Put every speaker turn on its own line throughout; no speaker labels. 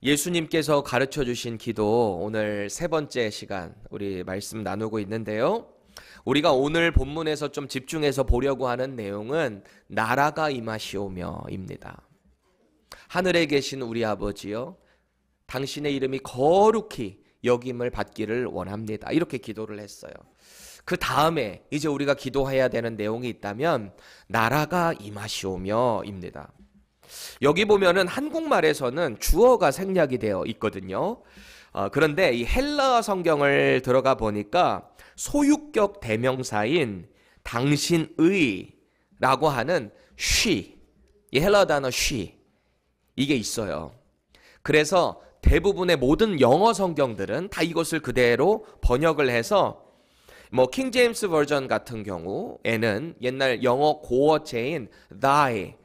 예수님께서 가르쳐 주신 기도, 오늘 세 번째 시간 우리 말씀 나누고 있는데요. 우리가 오늘 본문에서 좀 집중해서 보려고 하는 내용은 나라가 임하시오며 입니다. 하늘에 계신 우리 아버지여, 당신의 이름이 거룩히 여김을 받기를 원합니다. 이렇게 기도를 했어요. 그 다음에 이제 우리가 기도해야 되는 내용이 있다면 나라가 임하시오며 입니다. 여기 보면은 한국말에서는 주어가 생략이 되어 있거든요. 그런데 이 헬라어 성경을 들어가 보니까 소유격 대명사인 당신의 라고 하는 she, 이 헬라어 단어 she, 이게 있어요. 그래서 대부분의 모든 영어 성경들은 다 이것을 그대로 번역을 해서 킹 제임스 버전 같은 경우에는 옛날 영어 고어체인 thy,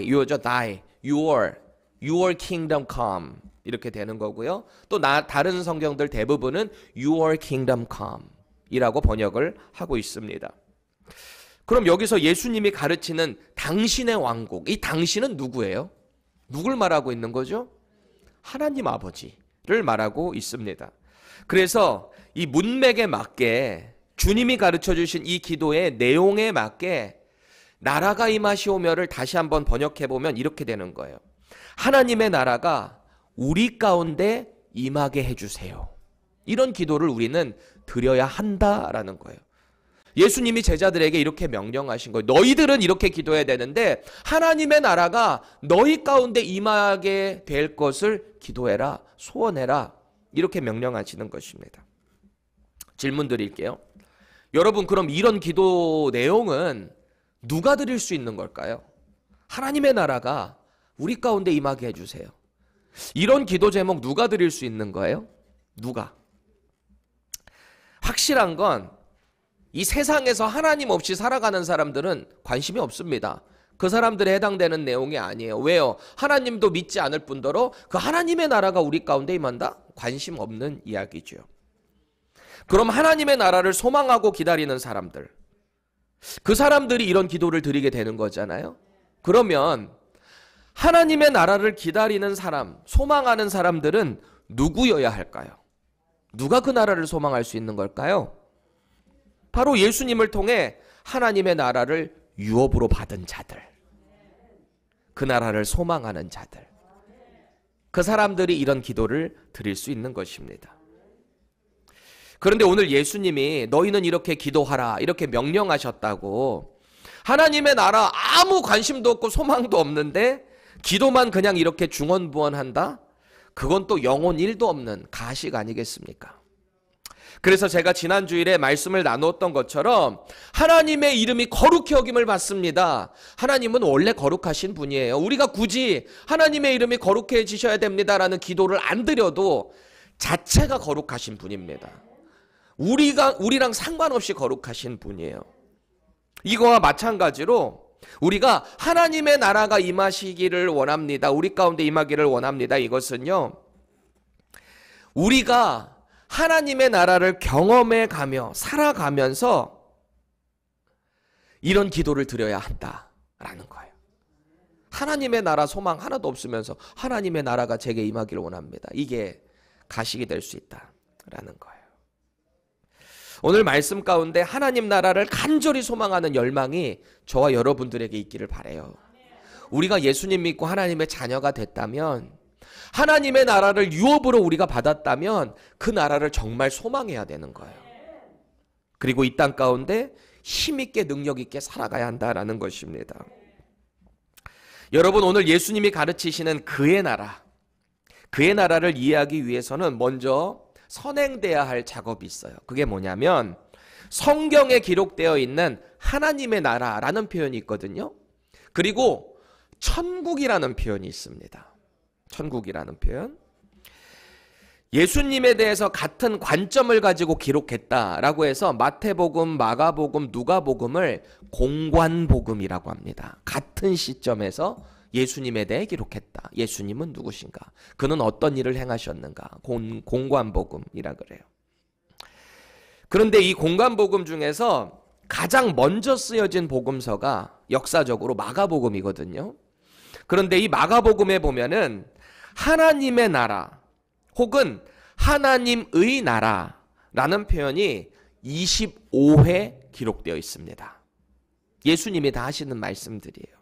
이거죠. thy, your kingdom come 이렇게 되는 거고요. 또 다른 성경들 대부분은 your kingdom come 이라고 번역을 하고 있습니다. 그럼 여기서 예수님이 가르치는 당신의 왕국, 이 당신은 누구예요? 누굴 말하고 있는 거죠? 하나님 아버지를 말하고 있습니다. 그래서 이 문맥에 맞게 주님이 가르쳐 주신 이 기도의 내용에 맞게 나라가 임하시오며를 다시 한번 번역해 보면 이렇게 되는 거예요. 하나님의 나라가 우리 가운데 임하게 해주세요. 이런 기도를 우리는 드려야 한다라는 거예요. 예수님이 제자들에게 이렇게 명령하신 거예요. 너희들은 이렇게 기도해야 되는데 하나님의 나라가 너희 가운데 임하게 될 것을 기도해라, 소원해라, 이렇게 명령하시는 것입니다. 질문 드릴게요. 여러분, 그럼 이런 기도 내용은 누가 드릴 수 있는 걸까요? 하나님의 나라가 우리 가운데 임하게 해주세요. 이런 기도 제목 누가 드릴 수 있는 거예요? 누가? 확실한 건 이 세상에서 하나님 없이 살아가는 사람들은 관심이 없습니다. 그 사람들에 해당되는 내용이 아니에요. 왜요? 하나님도 믿지 않을 뿐더러 그 하나님의 나라가 우리 가운데 임한다? 관심 없는 이야기죠. 그럼 하나님의 나라를 소망하고 기다리는 사람들, 그 사람들이 이런 기도를 드리게 되는 거잖아요. 그러면 하나님의 나라를 기다리는 사람, 소망하는 사람들은 누구여야 할까요? 누가 그 나라를 소망할 수 있는 걸까요? 바로 예수님을 통해 하나님의 나라를 유업으로 받은 자들, 그 나라를 소망하는 자들, 그 사람들이 이런 기도를 드릴 수 있는 것입니다. 그런데 오늘 예수님이 너희는 이렇게 기도하라 이렇게 명령하셨다고 하나님의 나라 아무 관심도 없고 소망도 없는데 기도만 그냥 이렇게 중언부언한다? 그건 또 영혼 1도 없는 가식 아니겠습니까? 그래서 제가 지난 주일에 말씀을 나누었던 것처럼 하나님의 이름이 거룩히 여김을 받습니다. 하나님은 원래 거룩하신 분이에요. 우리가 굳이 하나님의 이름이 거룩해지셔야 됩니다라는 기도를 안 드려도 자체가 거룩하신 분입니다. 우리랑 상관없이 거룩하신 분이에요. 이거와 마찬가지로 우리가 하나님의 나라가 임하시기를 원합니다. 우리 가운데 임하기를 원합니다. 이것은요, 우리가 하나님의 나라를 경험해 가며 살아가면서 이런 기도를 드려야 한다라는 거예요. 하나님의 나라 소망 하나도 없으면서 하나님의 나라가 제게 임하기를 원합니다. 이게 가식이 될 수 있다라는 거예요. 오늘 말씀 가운데 하나님 나라를 간절히 소망하는 열망이 저와 여러분들에게 있기를 바라요. 우리가 예수님 믿고 하나님의 자녀가 됐다면, 하나님의 나라를 유업으로 우리가 받았다면 그 나라를 정말 소망해야 되는 거예요. 그리고 이 땅 가운데 힘있게 능력있게 살아가야 한다라는 것입니다. 여러분, 오늘 예수님이 가르치시는 그의 나라를 이해하기 위해서는 먼저 선행돼야 할 작업이 있어요. 그게 뭐냐면 성경에 기록되어 있는 하나님의 나라라는 표현이 있거든요. 그리고 천국이라는 표현이 있습니다. 천국이라는 표현. 예수님에 대해서 같은 관점을 가지고 기록했다라고 해서 마태복음, 마가복음, 누가복음을 공관복음이라고 합니다. 같은 시점에서 예수님에 대해 기록했다. 예수님은 누구신가? 그는 어떤 일을 행하셨는가? 공관복음이라 그래요. 그런데 이 공관복음 중에서 가장 먼저 쓰여진 복음서가 역사적으로 마가복음이거든요. 그런데 이 마가복음에 보면은 하나님의 나라 혹은 하나님의 나라라는 표현이 25회 기록되어 있습니다. 예수님이 다 하시는 말씀들이에요.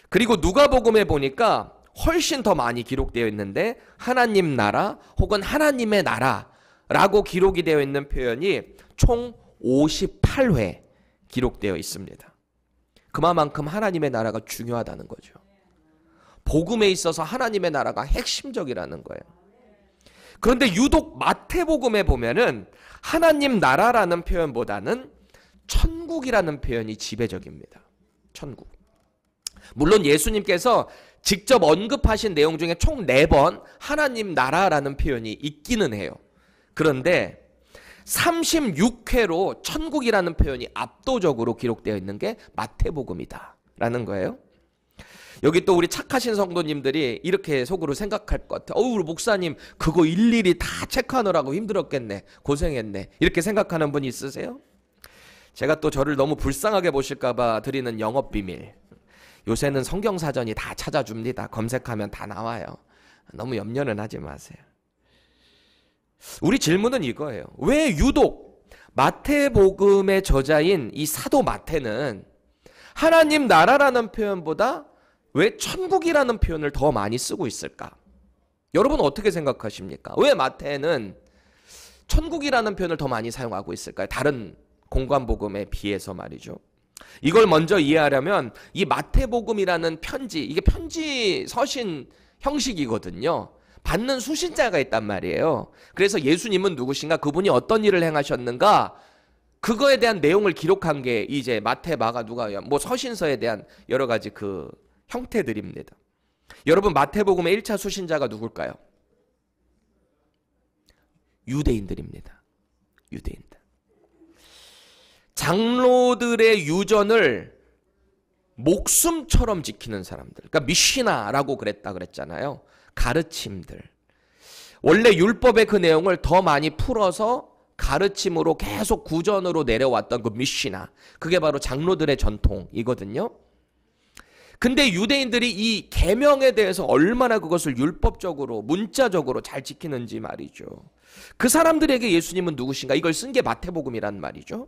그리고 누가복음에 보니까 훨씬 더 많이 기록되어 있는데 하나님 나라 혹은 하나님의 나라라고 기록이 되어 있는 표현이 총 58회 기록되어 있습니다. 그만큼 하나님의 나라가 중요하다는 거죠. 복음에 있어서 하나님의 나라가 핵심적이라는 거예요. 그런데 유독 마태복음에 보면은 하나님 나라라는 표현보다는 천국이라는 표현이 지배적입니다. 천국. 물론 예수님께서 직접 언급하신 내용 중에 총 4번 하나님 나라라는 표현이 있기는 해요. 그런데 36회로 천국이라는 표현이 압도적으로 기록되어 있는 게 마태복음이다 라는 거예요. 여기 또 우리 착하신 성도님들이 이렇게 속으로 생각할 것 같아요. 우리 목사님 그거 일일이 다 체크하느라고 힘들었겠네, 고생했네, 이렇게 생각하는 분 있으세요? 제가 또 저를 너무 불쌍하게 보실까 봐 드리는 영업비밀, 요새는 성경사전이 다 찾아줍니다. 검색하면 다 나와요. 너무 염려는 하지 마세요. 우리 질문은 이거예요. 왜 유독 마태복음의 저자인 이 사도 마태는 하나님 나라라는 표현보다 왜 천국이라는 표현을 더 많이 쓰고 있을까? 여러분 어떻게 생각하십니까? 왜 마태는 천국이라는 표현을 더 많이 사용하고 있을까요? 다른 공관복음에 비해서 말이죠. 이걸 먼저 이해하려면 이 마태복음이라는 편지, 이게 편지 서신 형식이거든요. 받는 수신자가 있단 말이에요. 그래서 예수님은 누구신가, 그분이 어떤 일을 행하셨는가, 그거에 대한 내용을 기록한 게 이제 마태, 마가, 누가, 뭐 서신서에 대한 여러 가지 그 형태들입니다. 여러분 마태복음의 1차 수신자가 누굴까요? 유대인들입니다. 유대인들. 장로들의 유전을 목숨처럼 지키는 사람들, 그러니까 미시나라고 그랬잖아요. 가르침들. 원래 율법의 그 내용을 더 많이 풀어서 가르침으로 계속 구전으로 내려왔던 그 미시나, 그게 바로 장로들의 전통이거든요. 근데 유대인들이 이 계명에 대해서 얼마나 그것을 율법적으로 문자적으로 잘 지키는지 말이죠. 그 사람들에게 예수님은 누구신가, 이걸 쓴 게 마태복음이란 말이죠.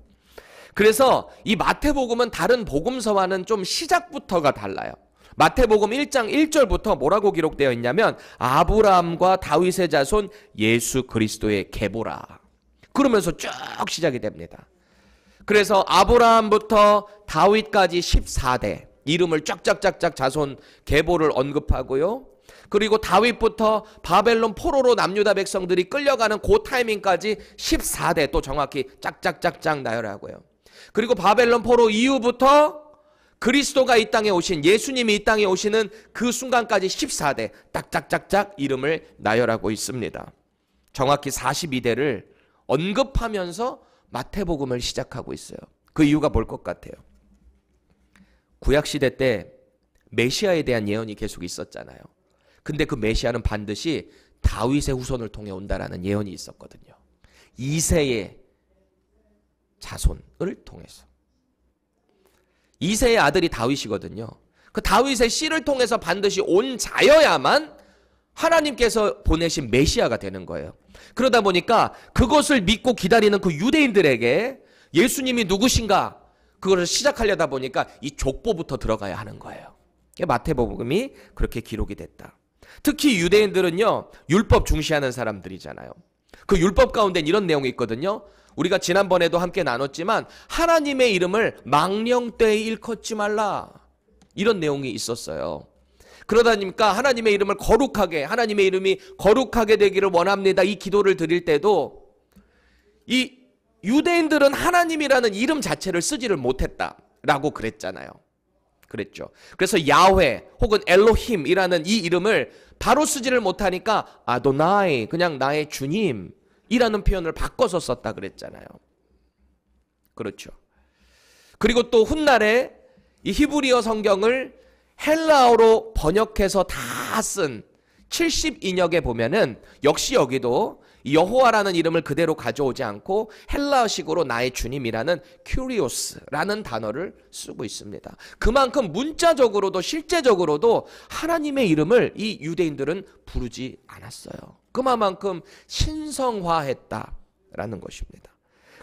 그래서 이 마태복음은 다른 복음서와는 좀 시작부터가 달라요. 마태복음 1장 1절부터 뭐라고 기록되어 있냐면 아브라함과 다윗의 자손 예수 그리스도의 계보라, 그러면서 쭉 시작이 됩니다. 그래서 아브라함부터 다윗까지 14대 이름을 쫙쫙쫙쫙 자손 계보를 언급하고요. 그리고 다윗부터 바벨론 포로로 남유다 백성들이 끌려가는 그 타이밍까지 14대 또 정확히 짝짝짝짝 나열하고요. 그리고 바벨론 포로 이후부터 그리스도가 이 땅에 오신, 예수님이 이 땅에 오시는 그 순간까지 14대 딱짝짝짝 이름을 나열하고 있습니다. 정확히 42대를 언급하면서 마태복음을 시작하고 있어요. 그 이유가 뭘 것 같아요? 구약시대 때 메시아에 대한 예언이 계속 있었잖아요. 근데 그 메시아는 반드시 다윗의 후손을 통해 온다라는 예언이 있었거든요. 이새의 자손을 통해서. 이새의 아들이 다윗이거든요. 그 다윗의 씨를 통해서 반드시 온 자여야만 하나님께서 보내신 메시아가 되는 거예요. 그러다 보니까 그것을 믿고 기다리는 그 유대인들에게 예수님이 누구신가, 그것을 시작하려다 보니까 이 족보부터 들어가야 하는 거예요. 마태복음이 그렇게 기록이 됐다. 특히 유대인들은요, 율법 중시하는 사람들이잖아요. 그 율법 가운데는 이런 내용이 있거든요. 우리가 지난번에도 함께 나눴지만 하나님의 이름을 망령되이 일컫지 말라, 이런 내용이 있었어요. 그러다 보니까 하나님의 이름을 거룩하게, 하나님의 이름이 거룩하게 되기를 원합니다, 이 기도를 드릴 때도 이 유대인들은 하나님이라는 이름 자체를 쓰지를 못했다라고 그랬잖아요. 그랬죠. 그래서 야훼 혹은 엘로힘이라는 이 이름을 바로 쓰지를 못하니까 아도나이, 그냥 나의 주님 이라는 표현을 바꿔서 썼다 그랬잖아요. 그렇죠. 그리고 또 훗날에 이 히브리어 성경을 헬라어로 번역해서 다 쓴 70인역에 보면은 역시 여기도 여호와라는 이름을 그대로 가져오지 않고 헬라어식으로 나의 주님이라는 큐리오스라는 단어를 쓰고 있습니다. 그만큼 문자적으로도 실제적으로도 하나님의 이름을 이 유대인들은 부르지 않았어요. 그만큼 신성화했다라는 것입니다.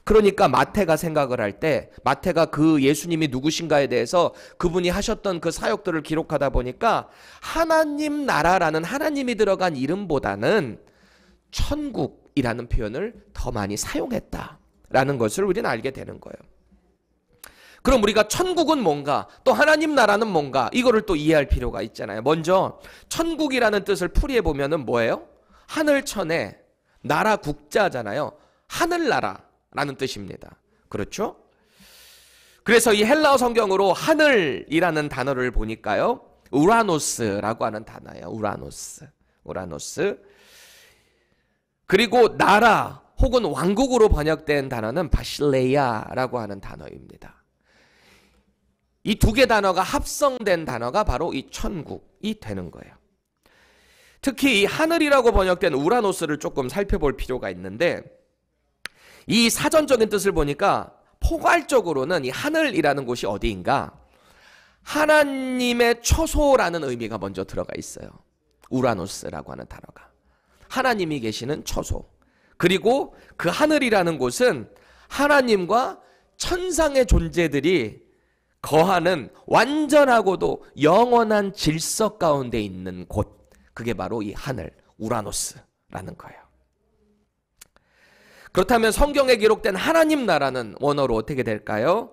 그러니까 마태가 생각을 할 때 마태가 그 예수님이 누구신가에 대해서 그분이 하셨던 그 사역들을 기록하다 보니까 하나님 나라라는 하나님이 들어간 이름보다는 천국이라는 표현을 더 많이 사용했다라는 것을 우리는 알게 되는 거예요. 그럼 우리가 천국은 뭔가, 또 하나님 나라는 뭔가, 이거를 또 이해할 필요가 있잖아요. 먼저 천국이라는 뜻을 풀이해 보면은 뭐예요? 하늘천에 나라 국자잖아요. 하늘나라라는 뜻입니다. 그렇죠? 그래서 이 헬라어 성경으로 하늘이라는 단어를 보니까요, 우라노스라고 하는 단어예요. 우라노스. 그리고 나라 혹은 왕국으로 번역된 단어는 바실레이아라고 하는 단어입니다. 이 두 개 단어가 합성된 단어가 바로 이 천국이 되는 거예요. 특히 이 하늘이라고 번역된 우라노스를 조금 살펴볼 필요가 있는데, 이 사전적인 뜻을 보니까 포괄적으로는 이 하늘이라는 곳이 어디인가? 하나님의 처소라는 의미가 먼저 들어가 있어요. 우라노스라고 하는 단어가. 하나님이 계시는 처소. 그리고 그 하늘이라는 곳은 하나님과 천상의 존재들이 거하는 완전하고도 영원한 질서 가운데 있는 곳. 그게 바로 이 하늘, 우라노스라는 거예요. 그렇다면 성경에 기록된 하나님 나라는 원어로 어떻게 될까요?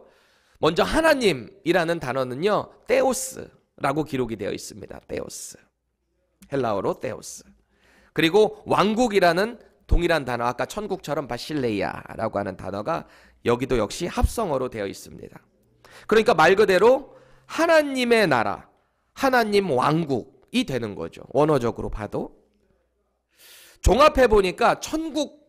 먼저 하나님이라는 단어는요, 테오스라고 기록이 되어 있습니다. 테오스. 헬라어로 테오스. 그리고 왕국이라는 동일한 단어, 아까 천국처럼 바실레이아라고 하는 단어가 여기도 역시 합성어로 되어 있습니다. 그러니까 말 그대로 하나님의 나라, 하나님 왕국이 되는 거죠. 원어적으로 봐도. 종합해 보니까 천국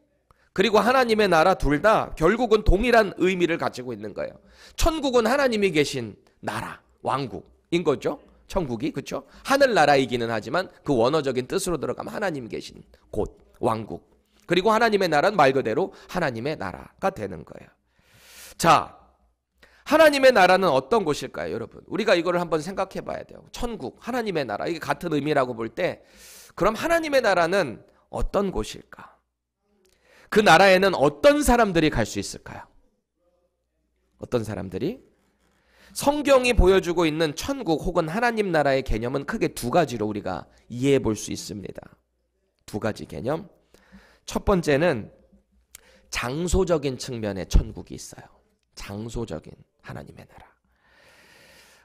그리고 하나님의 나라 둘 다 결국은 동일한 의미를 가지고 있는 거예요. 천국은 하나님이 계신 나라, 왕국인 거죠. 천국이, 그렇죠? 하늘나라이기는 하지만 그 원어적인 뜻으로 들어가면 하나님 계신 곳, 왕국. 그리고 하나님의 나라는 말 그대로 하나님의 나라가 되는 거예요. 자, 하나님의 나라는 어떤 곳일까요, 여러분? 우리가 이거를 한번 생각해 봐야 돼요. 천국, 하나님의 나라, 이게 같은 의미라고 볼 때, 그럼 하나님의 나라는 어떤 곳일까? 그 나라에는 어떤 사람들이 갈 수 있을까요? 어떤 사람들이? 성경이 보여주고 있는 천국 혹은 하나님 나라의 개념은 크게 두 가지로 우리가 이해해 볼 수 있습니다. 두 가지 개념. 첫 번째는 장소적인 측면의 천국이 있어요. 장소적인 하나님의 나라.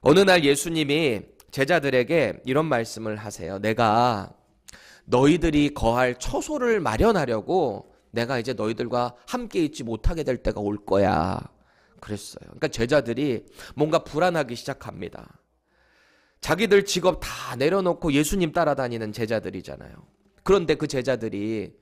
어느 날 예수님이 제자들에게 이런 말씀을 하세요. 내가 너희들이 거할 처소를 마련하려고 내가 이제 너희들과 함께 있지 못하게 될 때가 올 거야. 그랬어요. 그러니까 제자들이 뭔가 불안하기 시작합니다. 자기들 직업 다 내려놓고 예수님 따라다니는 제자들이잖아요. 그런데 그 제자들이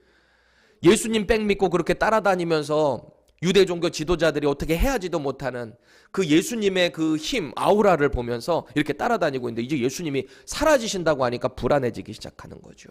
예수님 백 믿고 그렇게 따라다니면서 유대 종교 지도자들이 어떻게 해야지도 못하는 그 예수님의 그 힘, 아우라를 보면서 이렇게 따라다니고 있는데 이제 예수님이 사라지신다고 하니까 불안해지기 시작하는 거죠.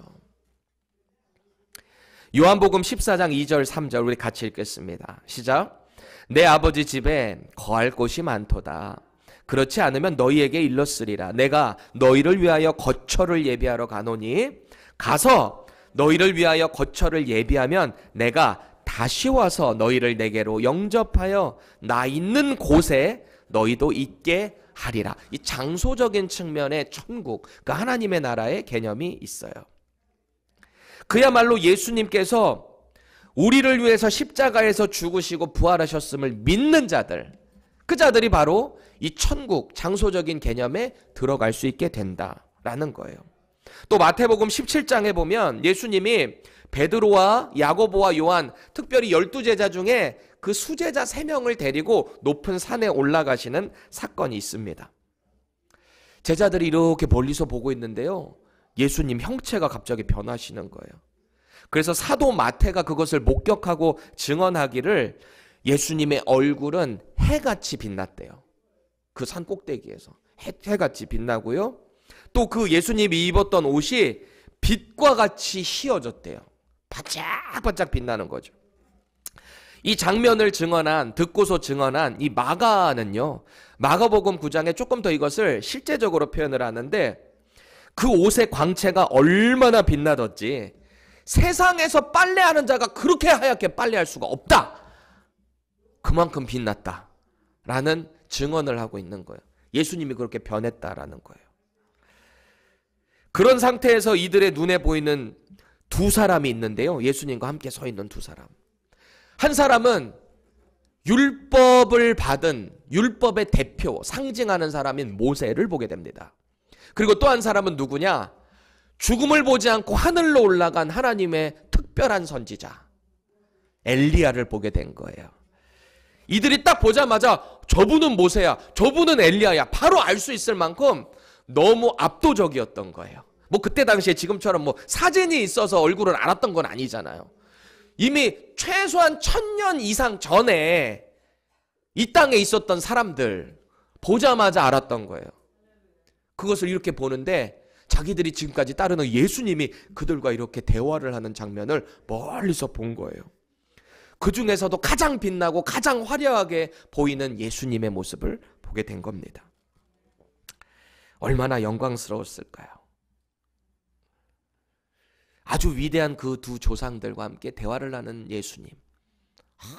요한복음 14장 2절 3절 우리 같이 읽겠습니다. 시작. 내 아버지 집에 거할 곳이 많도다. 그렇지 않으면 너희에게 일렀으리라. 내가 너희를 위하여 거처를 예비하러 가노니 가서 너희를 위하여 거처를 예비하면 내가 다시 와서 너희를 내게로 영접하여 나 있는 곳에 너희도 있게 하리라. 이 장소적인 측면의 천국, 그 하나님의 나라의 개념이 있어요. 그야말로 예수님께서 우리를 위해서 십자가에서 죽으시고 부활하셨음을 믿는 자들, 그 자들이 바로 이 천국, 장소적인 개념에 들어갈 수 있게 된다라는 거예요. 또 마태복음 17장에 보면 예수님이 베드로와 야고보와 요한, 특별히 12제자 중에 그 수제자 3명을 데리고 높은 산에 올라가시는 사건이 있습니다. 제자들이 이렇게 멀리서 보고 있는데요, 예수님 형체가 갑자기 변하시는 거예요. 그래서 사도 마태가 그것을 목격하고 증언하기를 예수님의 얼굴은 해같이 빛났대요. 그 산 꼭대기에서 해같이 빛나고요. 또 그 예수님이 입었던 옷이 빛과 같이 휘어졌대요. 반짝반짝 빛나는 거죠. 이 장면을 듣고서 증언한 이 마가는요, 마가복음 9장에 조금 더 이것을 실제적으로 표현을 하는데, 그 옷의 광채가 얼마나 빛나던지 세상에서 빨래하는 자가 그렇게 하얗게 빨래할 수가 없다, 그만큼 빛났다 라는 증언을 하고 있는 거예요. 예수님이 그렇게 변했다라는 거예요. 그런 상태에서 이들의 눈에 보이는 두 사람이 있는데요, 예수님과 함께 서 있는 두 사람. 한 사람은 율법을 받은 율법의 대표, 상징하는 사람인 모세를 보게 됩니다. 그리고 또 한 사람은 누구냐? 죽음을 보지 않고 하늘로 올라간 하나님의 특별한 선지자 엘리야를 보게 된 거예요. 이들이 딱 보자마자 저분은 모세야, 저분은 엘리야야, 바로 알 수 있을 만큼 너무 압도적이었던 거예요. 뭐 그때 당시에 지금처럼 뭐 사진이 있어서 얼굴을 알았던 건 아니잖아요. 이미 최소한 1000년 이상 전에 이 땅에 있었던 사람들 보자마자 알았던 거예요. 그것을 이렇게 보는데 자기들이 지금까지 따르는 예수님이 그들과 이렇게 대화를 하는 장면을 멀리서 본 거예요. 그 중에서도 가장 빛나고 가장 화려하게 보이는 예수님의 모습을 보게 된 겁니다. 얼마나 영광스러웠을까요? 아주 위대한 그 두 조상들과 함께 대화를 하는 예수님,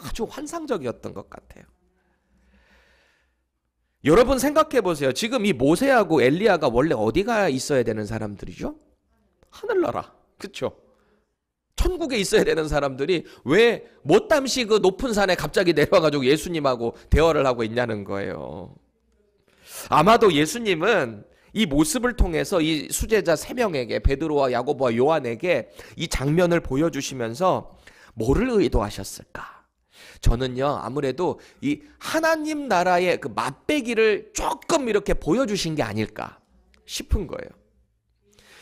아주 환상적이었던 것 같아요. 여러분 생각해 보세요. 지금 이 모세하고 엘리야가 원래 어디가 있어야 되는 사람들이죠? 하늘나라, 그렇죠? 천국에 있어야 되는 사람들이 왜 못담시 그 높은 산에 갑자기 내려와가지고 예수님하고 대화를 하고 있냐는 거예요. 아마도 예수님은 이 모습을 통해서 이 수제자 3명에게, 베드로와 야고보와 요한에게 이 장면을 보여주시면서 뭐를 의도하셨을까? 저는요, 아무래도 이 하나님 나라의 그 맛배기를 조금 이렇게 보여주신 게 아닐까 싶은 거예요.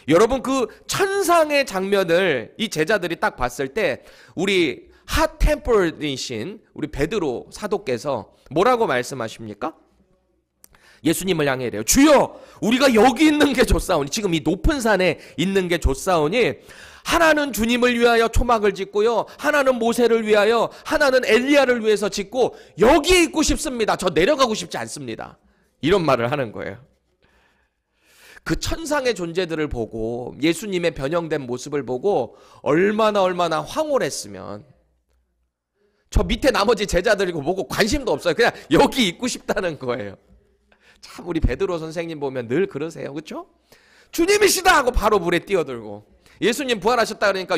여러분, 그 천상의 장면을 이 제자들이 딱 봤을 때 우리 핫템퍼이신 우리 베드로 사도께서 뭐라고 말씀하십니까? 예수님을 향해 이래요. 주여, 우리가 여기 있는 게 좋사오니, 지금 이 높은 산에 있는 게 좋사오니, 하나는 주님을 위하여 초막을 짓고요, 하나는 모세를 위하여, 하나는 엘리야를 위해서 짓고 여기에 있고 싶습니다. 저 내려가고 싶지 않습니다. 이런 말을 하는 거예요. 그 천상의 존재들을 보고 예수님의 변형된 모습을 보고 얼마나 황홀했으면 저 밑에 나머지 제자들이 보고 관심도 없어요. 그냥 여기 있고 싶다는 거예요. 참 우리 베드로 선생님 보면 늘 그러세요. 그렇죠? 주님이시다 하고 바로 물에 뛰어들고, 예수님 부활하셨다 그러니까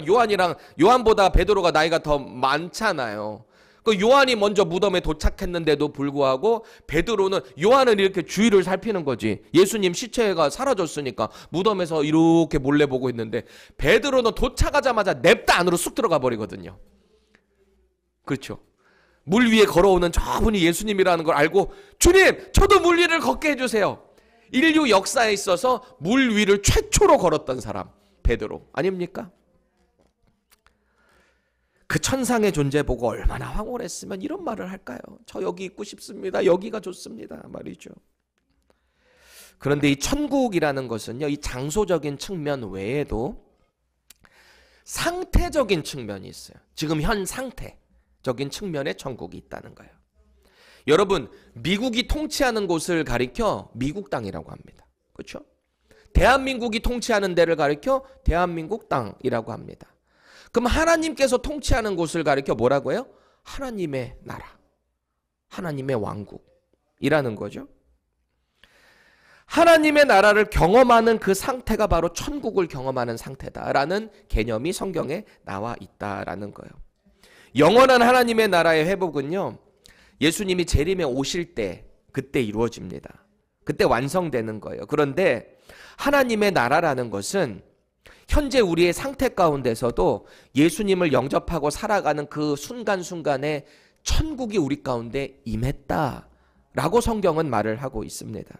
요한보다 베드로가 나이가 더 많잖아요. 그 요한이 먼저 무덤에 도착했는데도 불구하고 베드로는, 요한은 이렇게 주위를 살피는 거지. 예수님 시체가 사라졌으니까 무덤에서 이렇게 몰래 보고 있는데 베드로는 도착하자마자 냅다 안으로 쑥 들어가 버리거든요. 그렇죠? 물 위에 걸어오는 저분이 예수님이라는 걸 알고, 주님, 저도 물 위를 걷게 해주세요. 인류 역사에 있어서 물 위를 최초로 걸었던 사람 베드로 아닙니까? 그 천상의 존재 보고 얼마나 황홀했으면 이런 말을 할까요? 저 여기 있고 싶습니다. 여기가 좋습니다. 말이죠. 그런데 이 천국이라는 것은요, 이 장소적인 측면 외에도 상태적인 측면이 있어요. 지금 현 상태적인 측면의 천국이 있다는 거예요. 여러분, 미국이 통치하는 곳을 가리켜 미국 땅이라고 합니다. 그렇죠? 대한민국이 통치하는 데를 가리켜 대한민국 땅이라고 합니다. 그럼 하나님께서 통치하는 곳을 가리켜 뭐라고 해요? 하나님의 나라, 하나님의 왕국이라는 거죠. 하나님의 나라를 경험하는 그 상태가 바로 천국을 경험하는 상태다라는 개념이 성경에 나와 있다라는 거예요. 영원한 하나님의 나라의 회복은요, 예수님이 재림에 오실 때 그때 이루어집니다. 그때 완성되는 거예요. 그런데 하나님의 나라라는 것은 현재 우리의 상태 가운데서도 예수님을 영접하고 살아가는 그 순간순간에 천국이 우리 가운데 임했다라고 성경은 말을 하고 있습니다.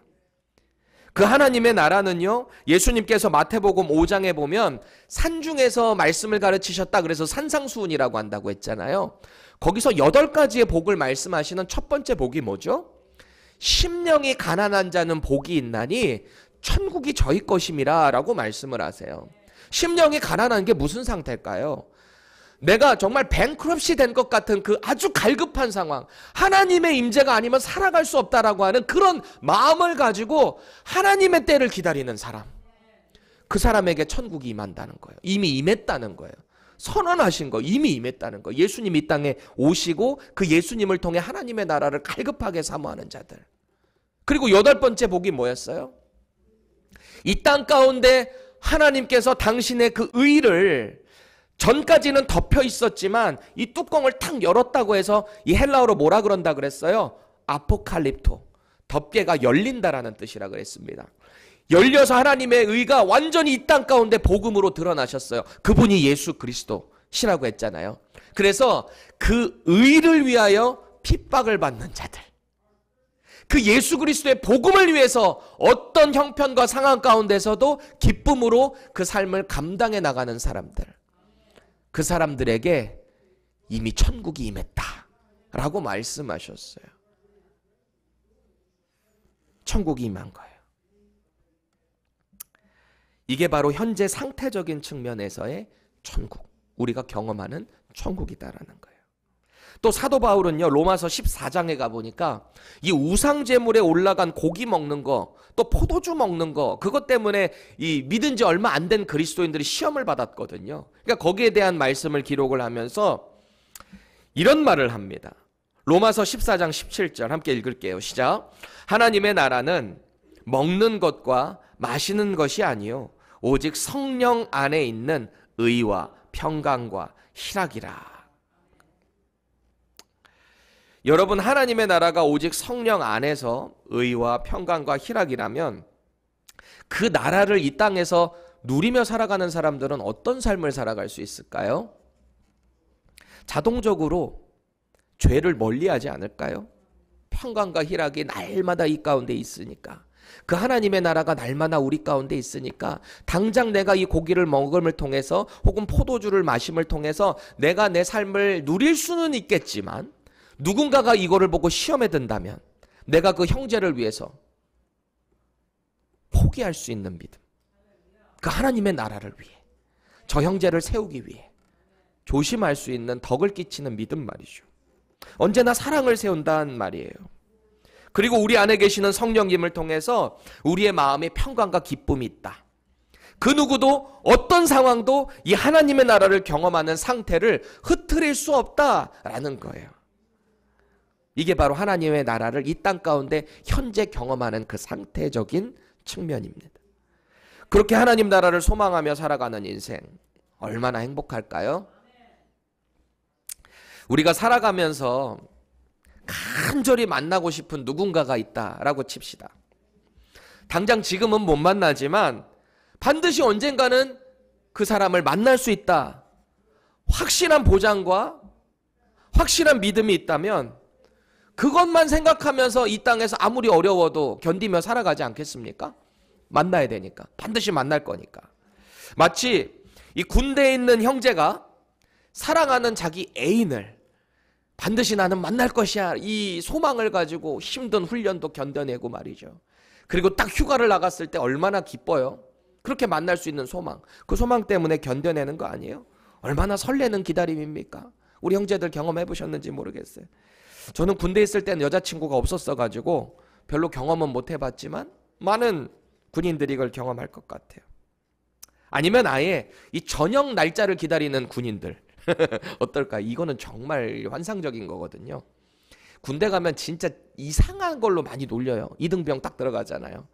그 하나님의 나라는요, 예수님께서 마태복음 5장에 보면 산중에서 말씀을 가르치셨다 그래서 산상수훈이라고 한다고 했잖아요. 거기서 8가지의 복을 말씀하시는 첫 번째 복이 뭐죠? 심령이 가난한 자는 복이 있나니 천국이 저희 것임이라 라고 말씀을 하세요. 심령이 가난한 게 무슨 상태일까요? 내가 정말 뱅크럽시 된 것 같은 그 아주 갈급한 상황, 하나님의 임재가 아니면 살아갈 수 없다라고 하는 그런 마음을 가지고 하나님의 때를 기다리는 사람, 그 사람에게 천국이 임한다는 거예요. 이미 임했다는 거예요. 선언하신 거, 이미 임했다는 거. 예수님 이 땅에 오시고 그 예수님을 통해 하나님의 나라를 갈급하게 사모하는 자들. 그리고 8번째 복이 뭐였어요? 이 땅 가운데 하나님께서 당신의 그 의를, 전까지는 덮여 있었지만 이 뚜껑을 탁 열었다고 해서 이 헬라어로 뭐라 그런다 그랬어요? 아포칼립토, 덮개가 열린다라는 뜻이라 그랬습니다. 열려서 하나님의 의가 완전히 이 땅 가운데 복음으로 드러나셨어요. 그분이 예수 그리스도시라고 했잖아요. 그래서 그 의를 위하여 핍박을 받는 자들, 그 예수 그리스도의 복음을 위해서 어떤 형편과 상황 가운데서도 기쁨으로 그 삶을 감당해 나가는 사람들, 그 사람들에게 이미 천국이 임했다라고 말씀하셨어요. 천국이 임한 거예요. 이게 바로 현재 상태적인 측면에서의 천국, 우리가 경험하는 천국이다라는 거예요. 또 사도 바울은요, 로마서 14장에 가보니까 이 우상제물에 올라간 고기 먹는 거, 또 포도주 먹는 거, 그것 때문에 이 믿은 지 얼마 안 된 그리스도인들이 시험을 받았거든요. 그러니까 거기에 대한 말씀을 기록을 하면서 이런 말을 합니다. 로마서 14장 17절 함께 읽을게요. 시작. 하나님의 나라는 먹는 것과 마시는 것이 아니요 오직 성령 안에 있는 의와 평강과 희락이라. 여러분, 하나님의 나라가 오직 성령 안에서 의와 평강과 희락이라면 그 나라를 이 땅에서 누리며 살아가는 사람들은 어떤 삶을 살아갈 수 있을까요? 자동적으로 죄를 멀리하지 않을까요? 평강과 희락이 날마다 이 가운데 있으니까, 그 하나님의 나라가 날마다 우리 가운데 있으니까 당장 내가 이 고기를 먹음을 통해서 혹은 포도주를 마심을 통해서 내가 내 삶을 누릴 수는 있겠지만, 누군가가 이거를 보고 시험에 든다면 내가 그 형제를 위해서 포기할 수 있는 믿음, 그 하나님의 나라를 위해, 저 형제를 세우기 위해 조심할 수 있는 덕을 끼치는 믿음 말이죠. 언제나 사랑을 세운다는 말이에요. 그리고 우리 안에 계시는 성령님을 통해서 우리의 마음에 평강과 기쁨이 있다. 그 누구도 어떤 상황도 이 하나님의 나라를 경험하는 상태를 흐트릴 수 없다라는 거예요. 이게 바로 하나님의 나라를 이 땅 가운데 현재 경험하는 그 상태적인 측면입니다. 그렇게 하나님 나라를 소망하며 살아가는 인생, 얼마나 행복할까요? 우리가 살아가면서 간절히 만나고 싶은 누군가가 있다라고 칩시다. 당장 지금은 못 만나지만 반드시 언젠가는 그 사람을 만날 수 있다. 확실한 보장과 확실한 믿음이 있다면 그것만 생각하면서 이 땅에서 아무리 어려워도 견디며 살아가지 않겠습니까? 만나야 되니까. 반드시 만날 거니까. 마치 이 군대에 있는 형제가 사랑하는 자기 애인을 반드시 나는 만날 것이야, 이 소망을 가지고 힘든 훈련도 견뎌내고 말이죠. 그리고 딱 휴가를 나갔을 때 얼마나 기뻐요. 그렇게 만날 수 있는 소망, 그 소망 때문에 견뎌내는 거 아니에요? 얼마나 설레는 기다림입니까? 우리 형제들 경험해 보셨는지 모르겠어요. 저는 군대에 있을 때는 여자친구가 없었어가지고 별로 경험은 못 해봤지만 많은 군인들이 이걸 경험할 것 같아요. 아니면 아예 이 전역 날짜를 기다리는 군인들 어떨까? 이거는 정말 환상적인 거거든요. 군대 가면 진짜 이상한 걸로 많이 놀려요. 이등병 딱 들어가잖아요.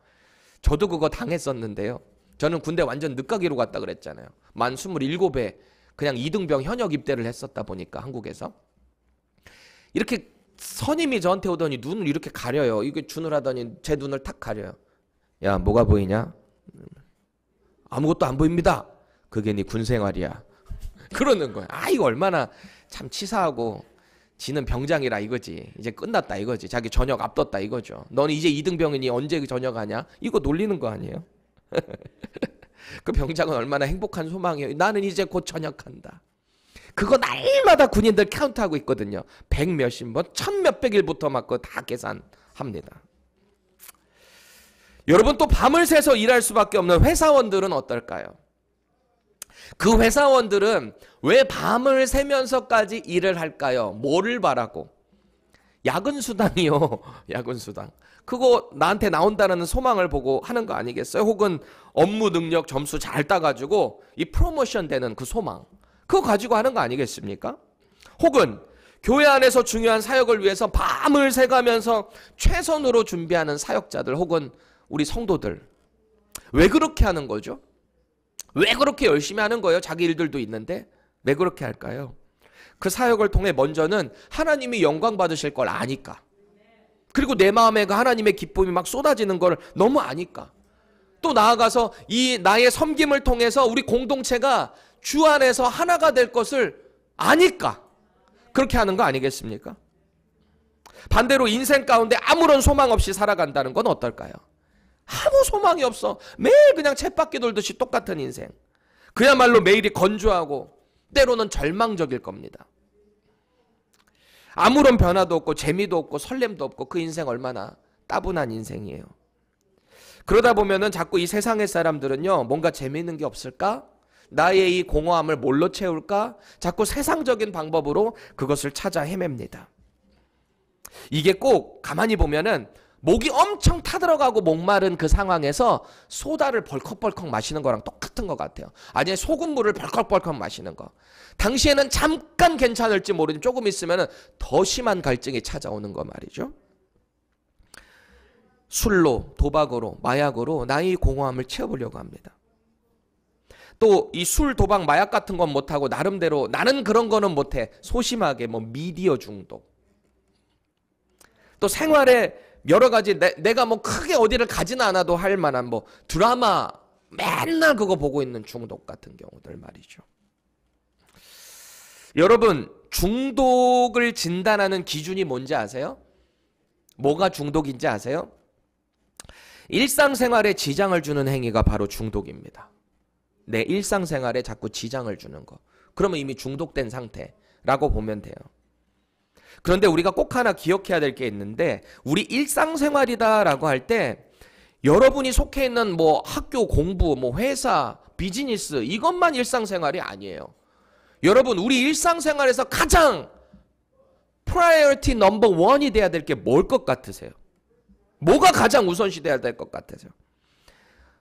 저도 그거 당했었는데요. 저는 군대 완전 늦가기로 갔다 그랬잖아요. 만 27에 그냥 이등병 현역 입대를 했었다 보니까 한국에서. 이렇게 선임이 저한테 오더니 눈을 이렇게 가려요. 이게 주물하더니 제 눈을 탁 가려요. 야, 뭐가 보이냐? 아무것도 안 보입니다. 그게 네 군생활이야. 그러는 거야. 아, 이거 얼마나 참 치사하고 지는 병장이라 이거지. 이제 끝났다 이거지. 자기 전역 앞뒀다 이거죠. 너는 이제 2등병이니 언제 전역하냐? 이거 놀리는 거 아니에요? 그 병장은 얼마나 행복한 소망이에요. 나는 이제 곧 전역한다. 그거 날마다 군인들 카운트하고 있거든요. 100 몇십 번, 1000 몇백 일부터 막 그거 다 계산합니다. 여러분, 또 밤을 새서 일할 수밖에 없는 회사원들은 어떨까요? 그 회사원들은 왜 밤을 새면서까지 일을 할까요? 뭐를 바라고? 야근 수당이요. 야근 수당. 그거 나한테 나온다는 소망을 보고 하는 거 아니겠어요? 혹은 업무 능력 점수 잘 따가지고 이 프로모션 되는 그 소망. 그거 가지고 하는 거 아니겠습니까? 혹은 교회 안에서 중요한 사역을 위해서 밤을 새가면서 최선으로 준비하는 사역자들 혹은 우리 성도들. 왜 그렇게 하는 거죠? 왜 그렇게 열심히 하는 거예요? 자기 일들도 있는데 왜 그렇게 할까요? 그 사역을 통해 먼저는 하나님이 영광 받으실 걸 아니까. 그리고 내 마음에 그 하나님의 기쁨이 막 쏟아지는 걸 너무 아니까. 또 나아가서 이 나의 섬김을 통해서 우리 공동체가 주 안에서 하나가 될 것을 아니까 그렇게 하는 거 아니겠습니까? 반대로 인생 가운데 아무런 소망 없이 살아간다는 건 어떨까요? 아무 소망이 없어. 매일 그냥 쳇바퀴 돌듯이 똑같은 인생. 그야말로 매일이 건조하고 때로는 절망적일 겁니다. 아무런 변화도 없고 재미도 없고 설렘도 없고 그 인생 얼마나 따분한 인생이에요. 그러다 보면은 자꾸 이 세상의 사람들은요, 뭔가 재미있는 게 없을까? 나의 이 공허함을 뭘로 채울까? 자꾸 세상적인 방법으로 그것을 찾아 헤맵니다. 이게 꼭 가만히 보면은 목이 엄청 타들어가고 목마른 그 상황에서 소다를 벌컥벌컥 마시는 거랑 똑같은 것 같아요. 아니 소금물을 벌컥벌컥 마시는 거. 당시에는 잠깐 괜찮을지 모르지만 조금 있으면 더 심한 갈증이 찾아오는 거 말이죠. 술로, 도박으로, 마약으로 나의 공허함을 채워보려고 합니다. 또 이 술, 도박, 마약 같은 건 못하고 나름대로 나는 그런 거는 못해. 소심하게 뭐 미디어 중독. 또 생활에 여러 가지 내가 뭐 크게 어디를 가지는 않아도 할 만한 뭐 드라마 맨날 그거 보고 있는 중독 같은 경우들 말이죠. 여러분 중독을 진단하는 기준이 뭔지 아세요? 뭐가 중독인지 아세요? 일상생활에 지장을 주는 행위가 바로 중독입니다. 내 일상생활에 자꾸 지장을 주는 거. 그러면 이미 중독된 상태라고 보면 돼요. 그런데 우리가 꼭 하나 기억해야 될 게 있는데 우리 일상생활이다라고 할 때 여러분이 속해 있는 뭐 학교 공부, 뭐 회사, 비즈니스 이것만 일상생활이 아니에요. 여러분 우리 일상생활에서 가장 프라이어티 넘버 원이 돼야 될 게 뭘 것 같으세요? 뭐가 가장 우선시 돼야 될 것 같으세요?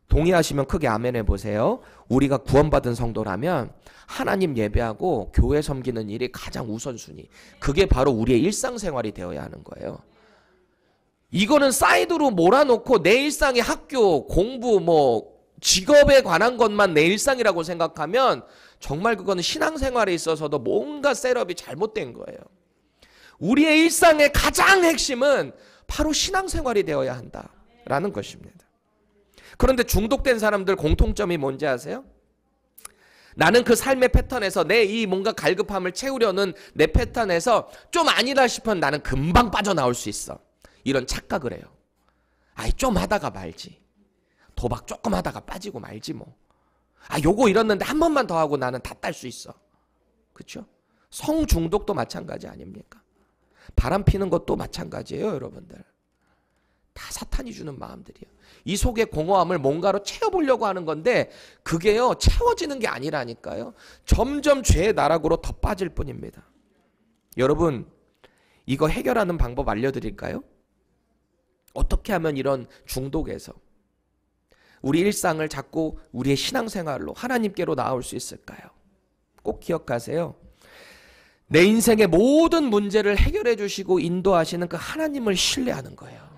동의하시면 크게 아멘 해보세요. 우리가 구원받은 성도라면 하나님 예배하고 교회 섬기는 일이 가장 우선순위. 그게 바로 우리의 일상생활이 되어야 하는 거예요. 이거는 사이드로 몰아놓고 내 일상의 학교, 공부, 뭐 직업에 관한 것만 내 일상이라고 생각하면 정말 그거는 신앙생활에 있어서도 뭔가 셋업이 잘못된 거예요. 우리의 일상의 가장 핵심은 바로 신앙생활이 되어야 한다라는 것입니다. 그런데 중독된 사람들 공통점이 뭔지 아세요? 나는 그 삶의 패턴에서 내 이 뭔가 갈급함을 채우려는 내 패턴에서 좀 아니다 싶으면 나는 금방 빠져나올 수 있어. 이런 착각을 해요. 아이 좀 하다가 말지. 도박 조금 하다가 빠지고 말지 뭐. 아 요거 이랬는데 한 번만 더 하고 나는 다 딸 수 있어. 그렇죠? 성중독도 마찬가지 아닙니까? 바람 피는 것도 마찬가지예요, 여러분들. 다 사탄이 주는 마음들이에요. 이 속의 공허함을 뭔가로 채워보려고 하는 건데 그게요 채워지는 게 아니라니까요. 점점 죄의 나락으로 더 빠질 뿐입니다. 여러분 이거 해결하는 방법 알려드릴까요? 어떻게 하면 이런 중독에서 우리 일상을 자꾸 우리의 신앙생활로 하나님께로 나아올 수 있을까요? 꼭 기억하세요. 내 인생의 모든 문제를 해결해 주시고 인도하시는 그 하나님을 신뢰하는 거예요.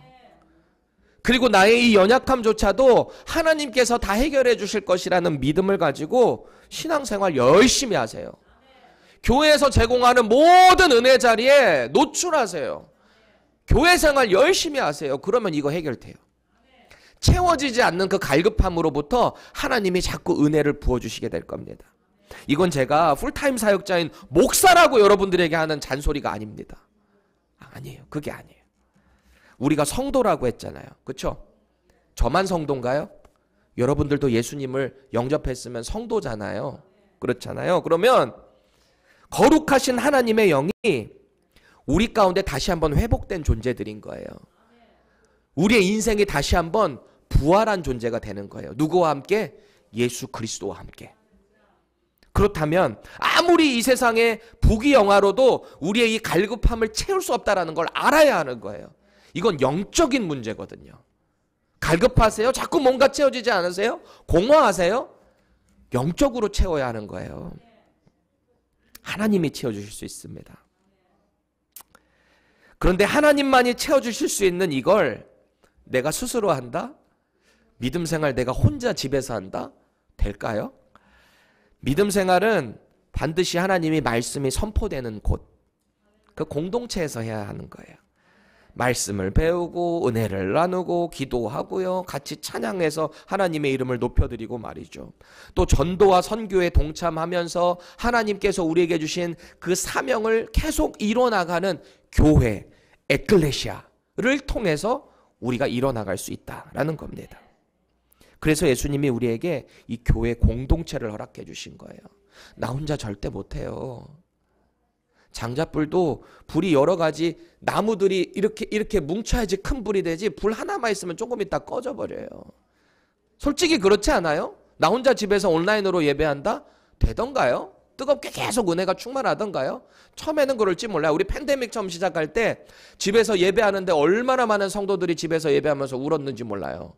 그리고 나의 이 연약함조차도 하나님께서 다 해결해 주실 것이라는 믿음을 가지고 신앙생활 열심히 하세요. 교회에서 제공하는 모든 은혜 자리에 노출하세요. 교회 생활 열심히 하세요. 그러면 이거 해결돼요. 채워지지 않는 그 갈급함으로부터 하나님이 자꾸 은혜를 부어주시게 될 겁니다. 이건 제가 풀타임 사역자인 목사라고 여러분들에게 하는 잔소리가 아닙니다. 아니에요. 그게 아니에요. 우리가 성도라고 했잖아요. 그렇죠? 저만 성도인가요? 여러분들도 예수님을 영접했으면 성도잖아요. 그렇잖아요. 그러면 거룩하신 하나님의 영이 우리 가운데 다시 한번 회복된 존재들인 거예요. 우리의 인생이 다시 한번 부활한 존재가 되는 거예요. 누구와 함께? 예수 그리스도와 함께. 그렇다면 아무리 이 세상에 부귀 영화로도 우리의 이 갈급함을 채울 수 없다는 걸 알아야 하는 거예요. 이건 영적인 문제거든요. 갈급하세요? 자꾸 뭔가 채워지지 않으세요? 공허하세요? 영적으로 채워야 하는 거예요. 하나님이 채워주실 수 있습니다. 그런데 하나님만이 채워주실 수 있는 이걸 내가 스스로 한다? 믿음 생활 내가 혼자 집에서 한다? 될까요? 믿음 생활은 반드시 하나님이 말씀이 선포되는 곳, 그 공동체에서 해야 하는 거예요. 말씀을 배우고 은혜를 나누고 기도하고요. 같이 찬양해서 하나님의 이름을 높여드리고 말이죠. 또 전도와 선교에 동참하면서 하나님께서 우리에게 주신 그 사명을 계속 이뤄나가는 교회, 에클레시아를 통해서 우리가 이뤄나갈 수 있다라는 겁니다. 그래서 예수님이 우리에게 이 교회 공동체를 허락해 주신 거예요. 나 혼자 절대 못해요. 장작불도 불이 여러 가지 나무들이 이렇게 뭉쳐야지 큰 불이 되지, 불 하나만 있으면 조금 있다 꺼져버려요. 솔직히 그렇지 않아요? 나 혼자 집에서 온라인으로 예배한다? 되던가요? 뜨겁게 계속 은혜가 충만하던가요? 처음에는 그럴지 몰라요. 우리 팬데믹 처음 시작할 때 집에서 예배하는데 얼마나 많은 성도들이 집에서 예배하면서 울었는지 몰라요.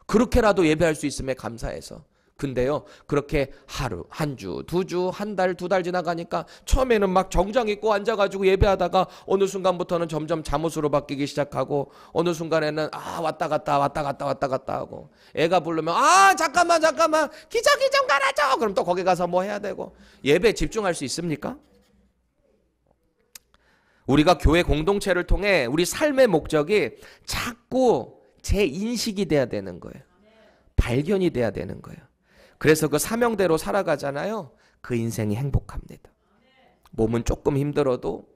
그렇게라도 예배할 수 있음에 감사해서. 근데요, 그렇게 하루, 한 주, 두 주, 한 달, 두 달 지나가니까 처음에는 막 정장 입고 앉아가지고 예배하다가 어느 순간부터는 점점 잠옷으로 바뀌기 시작하고, 어느 순간에는 왔다 갔다 하고, 애가 부르면 잠깐만 기저귀 좀 갈아줘. 그럼 또 거기 가서 뭐 해야 되고. 예배에 집중할 수 있습니까? 우리가 교회 공동체를 통해 우리 삶의 목적이 자꾸 재인식이 돼야 되는 거예요. 발견이 돼야 되는 거예요. 그래서 그 사명대로 살아가잖아요. 그 인생이 행복합니다. 몸은 조금 힘들어도,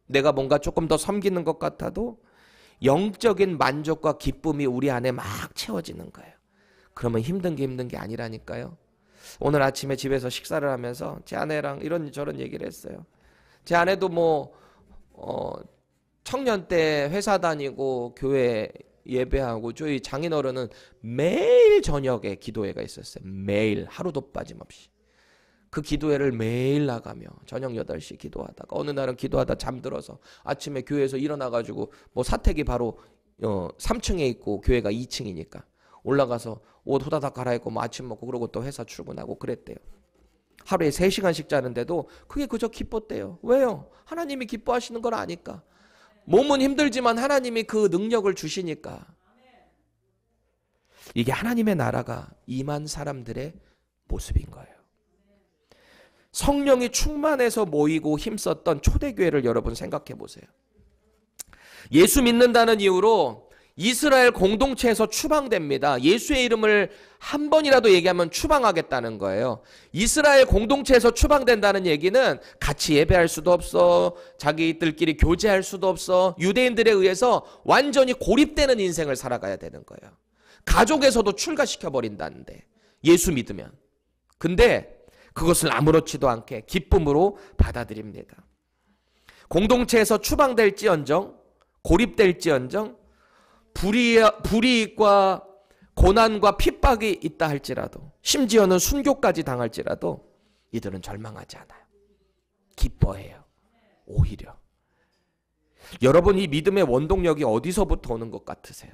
내가 뭔가 조금 더 섬기는 것 같아도 영적인 만족과 기쁨이 우리 안에 막 채워지는 거예요. 그러면 힘든 게 아니라니까요. 오늘 아침에 집에서 식사를 하면서 제 아내랑 이런저런 얘기를 했어요. 제 아내도 청년 때 회사 다니고 교회 예배하고, 저희 장인어른은 매일 저녁에 기도회가 있었어요. 매일 하루도 빠짐없이. 그 기도회를 매일 나가며 저녁 8시 기도하다가 어느 날은 기도하다 잠들어서 아침에 교회에서 일어나가지고 사택이 바로 3층에 있고 교회가 2층이니까 올라가서 옷 후다닥 갈아입고 아침 먹고 그러고 또 회사 출근하고 그랬대요. 하루에 3시간씩 자는데도 그게 그저 기뻤대요. 왜요? 하나님이 기뻐하시는 걸 아니까. 몸은 힘들지만 하나님이 그 능력을 주시니까. 이게 하나님의 나라가 임한 사람들의 모습인 거예요. 성령이 충만해서 모이고 힘썼던 초대교회를 여러분 생각해 보세요. 예수 믿는다는 이유로 이스라엘 공동체에서 추방됩니다. 예수의 이름을 한 번이라도 얘기하면 추방하겠다는 거예요. 이스라엘 공동체에서 추방된다는 얘기는 같이 예배할 수도 없어, 자기들끼리 교제할 수도 없어, 유대인들에 의해서 완전히 고립되는 인생을 살아가야 되는 거예요. 가족에서도 출가시켜버린다는데, 예수 믿으면. 근데 그것을 아무렇지도 않게 기쁨으로 받아들입니다. 공동체에서 추방될지언정, 고립될지언정, 불이익과 고난과 핍박이 있다 할지라도, 심지어는 순교까지 당할지라도 이들은 절망하지 않아요. 기뻐해요. 오히려. 여러분, 이 믿음의 원동력이 어디서부터 오는 것 같으세요?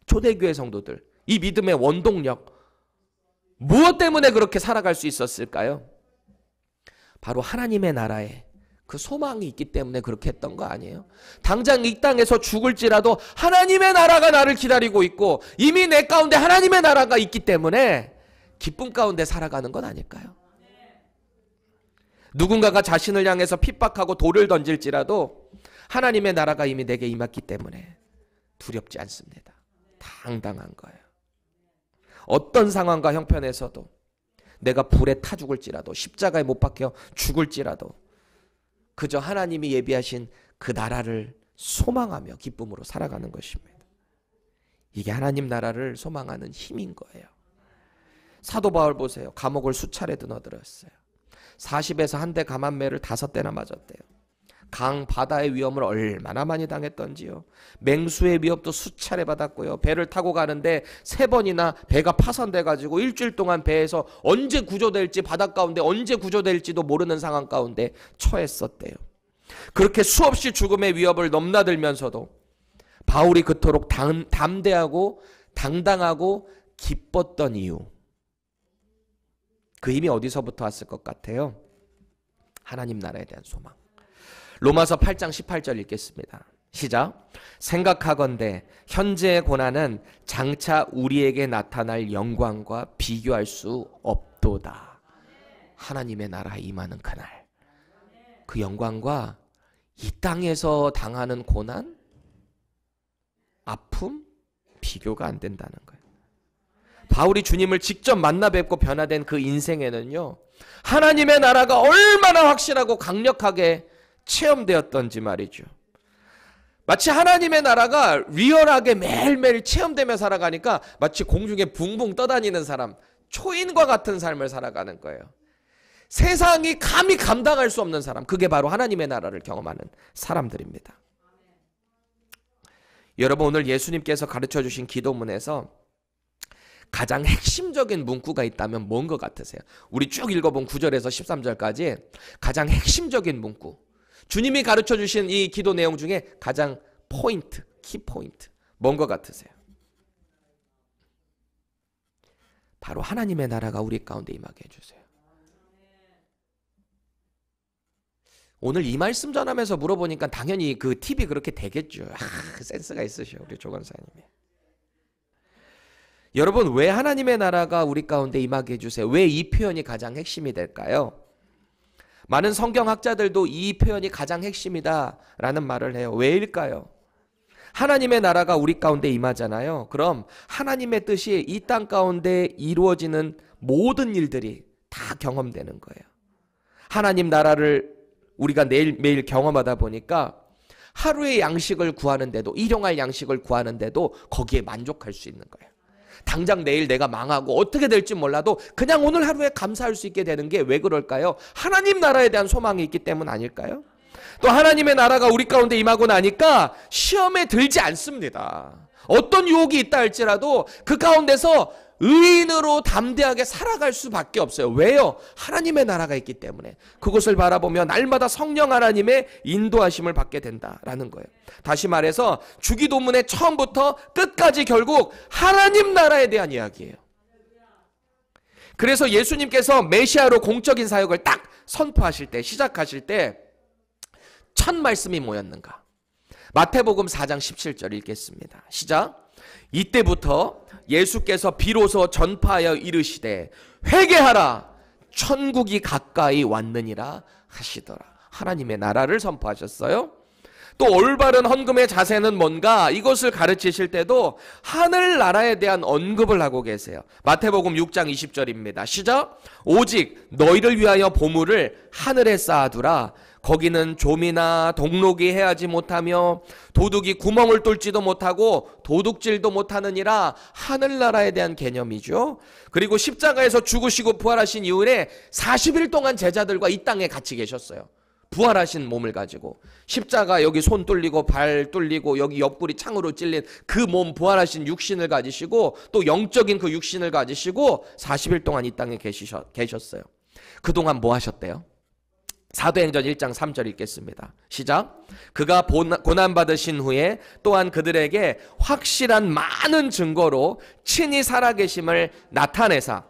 초대교회 성도들, 이 믿음의 원동력, 무엇 때문에 그렇게 살아갈 수 있었을까요? 바로 하나님의 나라에 그 소망이 있기 때문에 그렇게 했던 거 아니에요? 당장 이 땅에서 죽을지라도 하나님의 나라가 나를 기다리고 있고 이미 내 가운데 하나님의 나라가 있기 때문에 기쁨 가운데 살아가는 건 아닐까요? 누군가가 자신을 향해서 핍박하고 돌을 던질지라도 하나님의 나라가 이미 내게 임했기 때문에 두렵지 않습니다. 당당한 거예요. 어떤 상황과 형편에서도, 내가 불에 타 죽을지라도, 십자가에 못 박혀 죽을지라도 그저 하나님이 예비하신 그 나라를 소망하며 기쁨으로 살아가는 것입니다. 이게 하나님 나라를 소망하는 힘인 거예요. 사도 바울 보세요. 감옥을 수차례 드나들었어요. 40에서 한 대 감한매를 5대나 맞았대요. 강, 바다의 위험을 얼마나 많이 당했던지요. 맹수의 위협도 수차례 받았고요. 배를 타고 가는데 3번이나 배가 파손돼가지고 일주일 동안 배에서 언제 구조될지, 바닷 가운데 언제 구조될지도 모르는 상황 가운데 처했었대요. 그렇게 수없이 죽음의 위협을 넘나들면서도 바울이 그토록 담대하고 당당하고 기뻤던 이유, 그 힘이 어디서부터 왔을 것 같아요? 하나님 나라에 대한 소망. 로마서 8장 18절 읽겠습니다. 시작. 생각하건대 현재의 고난은 장차 우리에게 나타날 영광과 비교할 수 없도다. 하나님의 나라에 임하는 그날, 그 영광과 이 땅에서 당하는 고난, 아픔, 비교가 안 된다는 거예요. 바울이 주님을 직접 만나 뵙고 변화된 그 인생에는요, 하나님의 나라가 얼마나 확실하고 강력하게 체험되었던지 말이죠. 마치 하나님의 나라가 리얼하게 매일매일 체험되며 살아가니까 마치 공중에 붕붕 떠다니는 사람, 초인과 같은 삶을 살아가는 거예요. 세상이 감히 감당할 수 없는 사람, 그게 바로 하나님의 나라를 경험하는 사람들입니다. 여러분, 오늘 예수님께서 가르쳐 주신 기도문에서 가장 핵심적인 문구가 있다면 뭔 것 같으세요? 우리 쭉 읽어본 9절에서 13절까지 가장 핵심적인 문구, 주님이 가르쳐 주신 이 기도 내용 중에 가장 포인트, 키포인트, 뭔 것 같으세요? 바로 하나님의 나라가 우리 가운데 임하게 해주세요. 오늘 이 말씀 전하면서 물어보니까 당연히 그 팁이 그렇게 되겠죠. 센스가 있으셔, 우리 조 권사님이. 여러분, 왜 하나님의 나라가 우리 가운데 임하게 해주세요? 왜 이 표현이 가장 핵심이 될까요? 많은 성경학자들도 이 표현이 가장 핵심이다라는 말을 해요. 왜일까요? 하나님의 나라가 우리 가운데 임하잖아요. 그럼 하나님의 뜻이 이 땅 가운데 이루어지는 모든 일들이 다 경험되는 거예요. 하나님 나라를 우리가 매일 경험하다 보니까 하루의 양식을 구하는데도, 일용할 양식을 구하는데도 거기에 만족할 수 있는 거예요. 당장 내일 내가 망하고 어떻게 될지 몰라도 그냥 오늘 하루에 감사할 수 있게 되는 게 왜 그럴까요? 하나님 나라에 대한 소망이 있기 때문 아닐까요? 또 하나님의 나라가 우리 가운데 임하고 나니까 시험에 들지 않습니다. 어떤 유혹이 있다 할지라도 그 가운데서 의인으로 담대하게 살아갈 수밖에 없어요. 왜요? 하나님의 나라가 있기 때문에. 그것을 바라보며 날마다 성령 하나님의 인도하심을 받게 된다라는 거예요. 다시 말해서 주기도문의 처음부터 끝까지 결국 하나님 나라에 대한 이야기예요. 그래서 예수님께서 메시아로 공적인 사역을 딱 선포하실 때, 시작하실 때 첫 말씀이 뭐였는가? 마태복음 4장 17절 읽겠습니다. 시작. 이때부터 예수께서 비로소 전파하여 이르시되 회개하라, 천국이 가까이 왔느니라 하시더라. 하나님의 나라를 선포하셨어요. 또 올바른 헌금의 자세는 뭔가, 이것을 가르치실 때도 하늘나라에 대한 언급을 하고 계세요. 마태복음 6장 20절입니다. 시작. 오직 너희를 위하여 보물을 하늘에 쌓아두라. 거기는 좀이나 동록이 해하지 못하며 도둑이 구멍을 뚫지도 못하고 도둑질도 못하느니라. 하늘나라에 대한 개념이죠. 그리고 십자가에서 죽으시고 부활하신 이후에 40일 동안 제자들과 이 땅에 같이 계셨어요. 부활하신 몸을 가지고 십자가 여기 손 뚫리고 발 뚫리고 여기 옆구리 창으로 찔린 그 몸, 부활하신 육신을 가지시고 또 영적인 그 육신을 가지시고 40일 동안 이 땅에 계셨어요. 그동안 뭐 하셨대요? 사도행전 1장 3절 읽겠습니다. 시작. 그가 고난받으신 후에 또한 그들에게 확실한 많은 증거로 친히 살아계심을 나타내사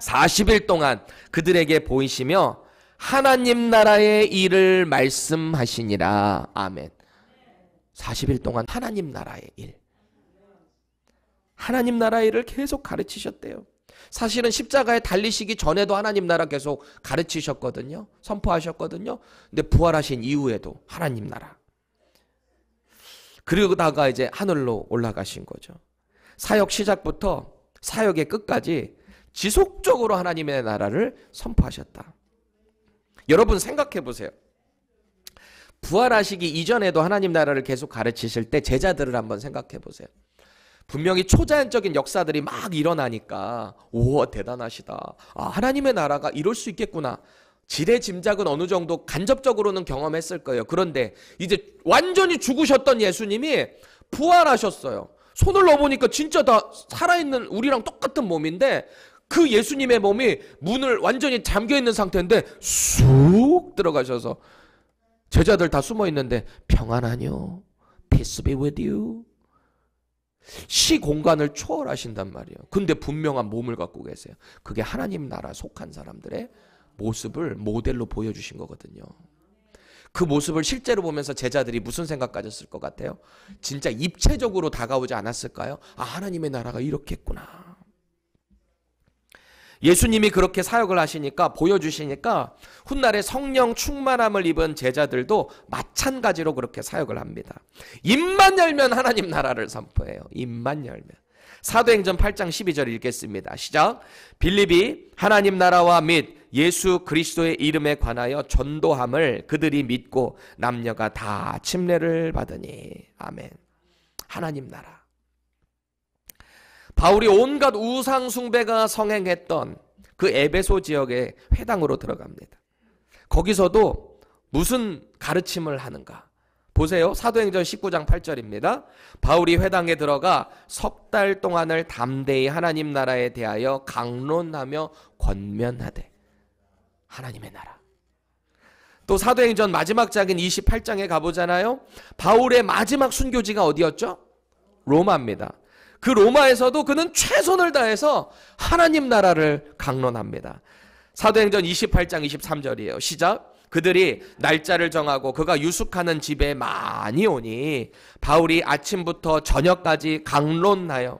40일 동안 그들에게 보이시며 하나님 나라의 일을 말씀하시니라. 아멘. 40일 동안 하나님 나라의 일, 하나님 나라의 일을 계속 가르치셨대요. 사실은 십자가에 달리시기 전에도 하나님 나라 계속 가르치셨거든요. 선포하셨거든요. 근데 부활하신 이후에도 하나님 나라. 그러다가 이제 하늘로 올라가신 거죠. 사역 시작부터 사역의 끝까지 지속적으로 하나님의 나라를 선포하셨다. 여러분 생각해 보세요. 부활하시기 이전에도 하나님 나라를 계속 가르치실 때 제자들을 한번 생각해 보세요. 분명히 초자연적인 역사들이 막 일어나니까 오, 대단하시다. 아, 하나님의 나라가 이럴 수 있겠구나. 지레 짐작은 어느 정도 간접적으로는 경험했을 거예요. 그런데 이제 완전히 죽으셨던 예수님이 부활하셨어요. 손을 넣어보니까 진짜 다 살아있는 우리랑 똑같은 몸인데 그 예수님의 몸이 문을 완전히 잠겨있는 상태인데 쑥 들어가셔서 제자들 다 숨어있는데 평안하뇨? Peace be with you. 시 공간을 초월하신단 말이에요. 근데 분명한 몸을 갖고 계세요. 그게 하나님 나라 속한 사람들의 모습을 모델로 보여주신 거거든요. 그 모습을 실제로 보면서 제자들이 무슨 생각 가졌을 것 같아요? 진짜 입체적으로 다가오지 않았을까요? 아, 하나님의 나라가 이렇게 있구나. 예수님이 그렇게 사역을 하시니까, 보여주시니까 훗날에 성령 충만함을 입은 제자들도 마찬가지로 그렇게 사역을 합니다. 입만 열면 하나님 나라를 선포해요. 입만 열면. 사도행전 8장 12절 읽겠습니다. 시작. 빌립이 하나님 나라와 및 예수 그리스도의 이름에 관하여 전도함을 그들이 믿고 남녀가 다 침례를 받으니. 아멘. 하나님 나라. 바울이 온갖 우상 숭배가 성행했던 그 에베소 지역의 회당으로 들어갑니다. 거기서도 무슨 가르침을 하는가? 보세요. 사도행전 19장 8절입니다. 바울이 회당에 들어가 석 달 동안을 담대히 하나님 나라에 대하여 강론하며 권면하되. 하나님의 나라. 또 사도행전 마지막 장인 28장에 가보잖아요. 바울의 마지막 순교지가 어디였죠? 로마입니다. 그 로마에서도 그는 최선을 다해서 하나님 나라를 강론합니다. 사도행전 28장 23절이에요. 시작. 그들이 날짜를 정하고 그가 유숙하는 집에 많이 오니 바울이 아침부터 저녁까지 강론하여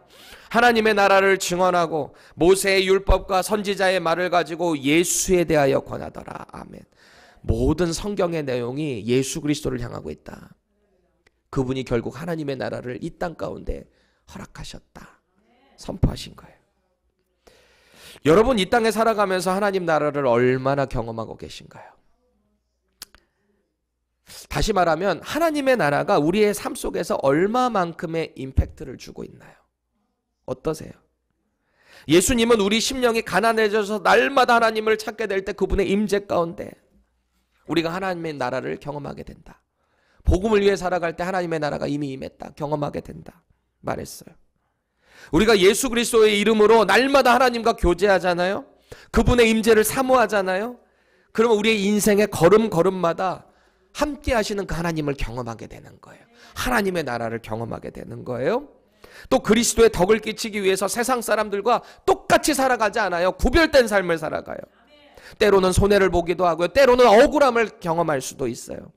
하나님의 나라를 증언하고 모세의 율법과 선지자의 말을 가지고 예수에 대하여 권하더라. 아멘. 모든 성경의 내용이 예수 그리스도를 향하고 있다. 그분이 결국 하나님의 나라를 이 땅 가운데 허락하셨다. 선포하신 거예요. 여러분 이 땅에 살아가면서 하나님 나라를 얼마나 경험하고 계신가요? 다시 말하면 하나님의 나라가 우리의 삶 속에서 얼마만큼의 임팩트를 주고 있나요? 어떠세요? 예수님은 우리 심령이 가난해져서 날마다 하나님을 찾게 될 때 그분의 임재 가운데 우리가 하나님의 나라를 경험하게 된다. 복음을 위해 살아갈 때 하나님의 나라가 이미 임했다. 경험하게 된다. 말했어요. 우리가 예수 그리스도의 이름으로 날마다 하나님과 교제하잖아요. 그분의 임재를 사모하잖아요. 그러면 우리의 인생의 걸음걸음마다 함께 하시는 그 하나님을 경험하게 되는 거예요. 하나님의 나라를 경험하게 되는 거예요. 또 그리스도의 덕을 끼치기 위해서 세상 사람들과 똑같이 살아가지 않아요. 구별된 삶을 살아가요. 때로는 손해를 보기도 하고요. 때로는 억울함을 경험할 수도 있어요.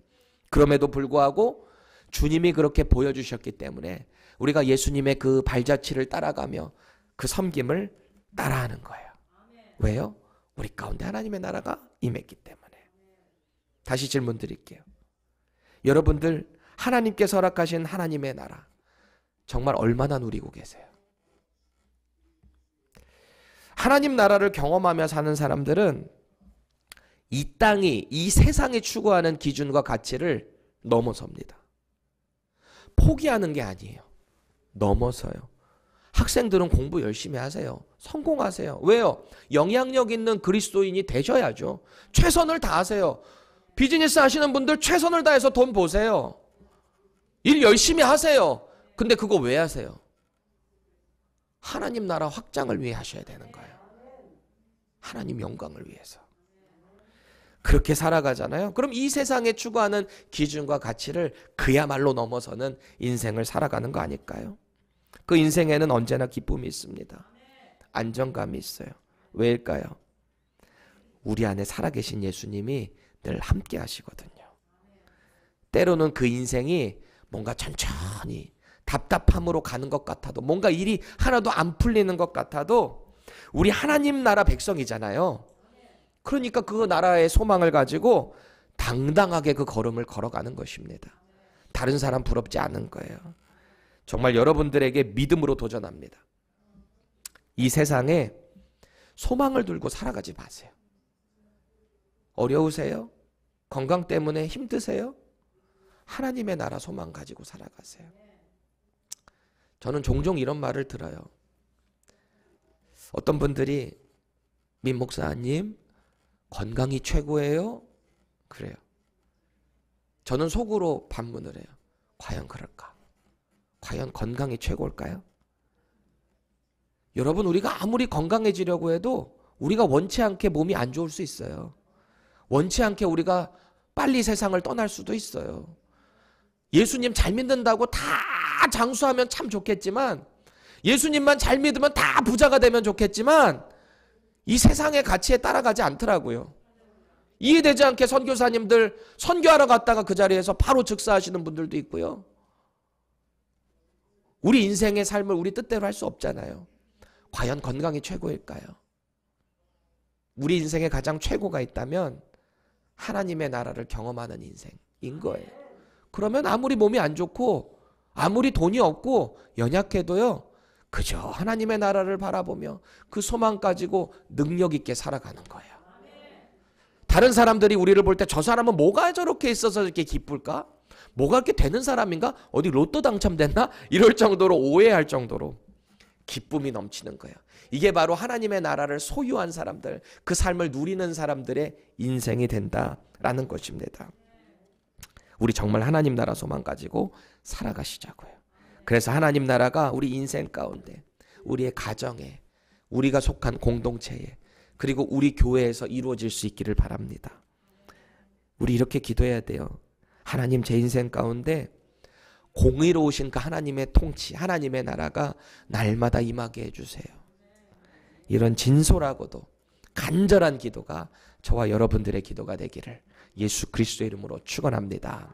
그럼에도 불구하고 주님이 그렇게 보여주셨기 때문에 우리가 예수님의 그 발자취를 따라가며 그 섬김을 따라하는 거예요. 왜요? 우리 가운데 하나님의 나라가 임했기 때문에. 다시 질문 드릴게요. 여러분들 하나님께서 허락하신 하나님의 나라 정말 얼마나 누리고 계세요? 하나님 나라를 경험하며 사는 사람들은 이 땅이, 이 세상이 추구하는 기준과 가치를 넘어섭니다. 포기하는 게 아니에요. 넘어서요. 학생들은 공부 열심히 하세요. 성공하세요. 왜요? 영향력 있는 그리스도인이 되셔야죠. 최선을 다하세요. 비즈니스 하시는 분들 최선을 다해서 돈 보세요. 일 열심히 하세요. 근데 그거 왜 하세요? 하나님 나라 확장을 위해 하셔야 되는 거예요. 하나님 영광을 위해서. 그렇게 살아가잖아요. 그럼 이 세상에 추구하는 기준과 가치를 그야말로 넘어서는 인생을 살아가는 거 아닐까요? 그 인생에는 언제나 기쁨이 있습니다. 안정감이 있어요. 왜일까요? 우리 안에 살아계신 예수님이 늘 함께 하시거든요. 때로는 그 인생이 뭔가 천천히 답답함으로 가는 것 같아도, 뭔가 일이 하나도 안 풀리는 것 같아도 우리 하나님 나라 백성이잖아요. 그러니까 그 나라의 소망을 가지고 당당하게 그 걸음을 걸어가는 것입니다. 다른 사람 부럽지 않은 거예요. 정말 여러분들에게 믿음으로 도전합니다. 이 세상에 소망을 들고 살아가지 마세요. 어려우세요? 건강 때문에 힘드세요? 하나님의 나라 소망 가지고 살아가세요. 저는 종종 이런 말을 들어요. 어떤 분들이 민 목사님, 건강이 최고예요? 그래요. 저는 속으로 반문을 해요. 과연 그럴까? 과연 건강이 최고일까요? 여러분, 우리가 아무리 건강해지려고 해도 우리가 원치 않게 몸이 안 좋을 수 있어요. 원치 않게 우리가 빨리 세상을 떠날 수도 있어요. 예수님 잘 믿는다고 다 장수하면 참 좋겠지만, 예수님만 잘 믿으면 다 부자가 되면 좋겠지만, 이 세상의 가치에 따라가지 않더라고요. 이해되지 않게 선교사님들 선교하러 갔다가 그 자리에서 바로 즉사하시는 분들도 있고요. 우리 인생의 삶을 우리 뜻대로 할 수 없잖아요. 과연 건강이 최고일까요? 우리 인생에 가장 최고가 있다면 하나님의 나라를 경험하는 인생인 거예요. 그러면 아무리 몸이 안 좋고 아무리 돈이 없고 연약해도요, 그저 하나님의 나라를 바라보며 그 소망 가지고 능력 있게 살아가는 거예요. 다른 사람들이 우리를 볼 때 저 사람은 뭐가 저렇게 있어서 이렇게 기쁠까? 뭐가 이렇게 되는 사람인가? 어디 로또 당첨됐나? 이럴 정도로 오해할 정도로 기쁨이 넘치는 거예요. 이게 바로 하나님의 나라를 소유한 사람들, 그 삶을 누리는 사람들의 인생이 된다라는 것입니다. 우리 정말 하나님 나라 소망 가지고 살아가시자고요. 그래서 하나님 나라가 우리 인생 가운데, 우리의 가정에, 우리가 속한 공동체에, 그리고 우리 교회에서 이루어질 수 있기를 바랍니다. 우리 이렇게 기도해야 돼요. 하나님, 제 인생 가운데 공의로우신 그 하나님의 통치, 하나님의 나라가 날마다 임하게 해주세요. 이런 진솔하고도 간절한 기도가 저와 여러분들의 기도가 되기를 예수 그리스도의 이름으로 축원합니다.